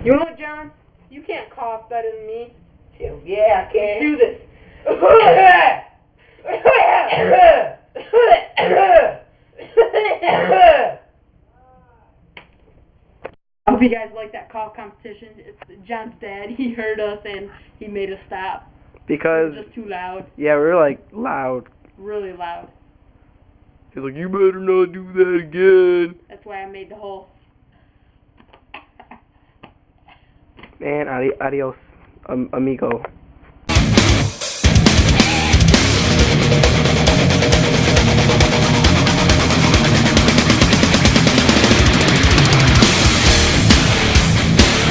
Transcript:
You know what, John? You can't cough better than me. Hell yeah, I can. Do this. I hope you guys like that cough competition. It's John's dad. He heard us and he made us stop. Because, We were just too loud. yeah, we were like loud. Really loud. He's like, you better not do that again. That's why I made the whole... Man, adios, amigo.